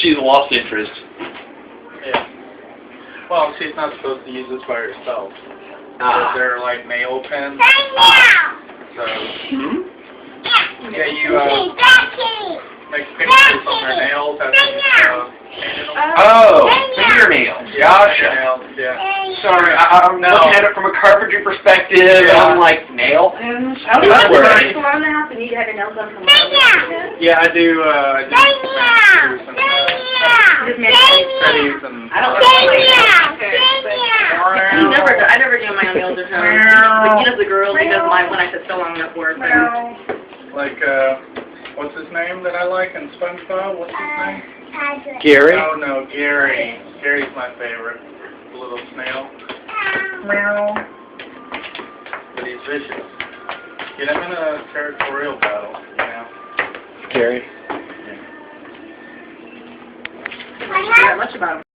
She's lost interest. Yeah. Well, she's not supposed to use this by herself. Ah. They're like nail pens. So, yeah, you make pictures on their nails after you painted them. Oh, fingernails. Gotcha. Nails, yeah. Sorry, I'm looking at it from a carpentry perspective, and I'm like, nail pens? How does that work? Come on the house and you have your nails done from the Yeah, I do manicures and pedis and... I don't I never do my own nails or something. But he does the girls, he does mine when I sit so long enough for it. Like, what's his name that I like in SpongeBob? What's his name? Gary? Oh, no, Gary. Gary's my favorite. The little snail. Meow. But he's vicious. Get him in a territorial battle, you know. Gary. I don't know much about him.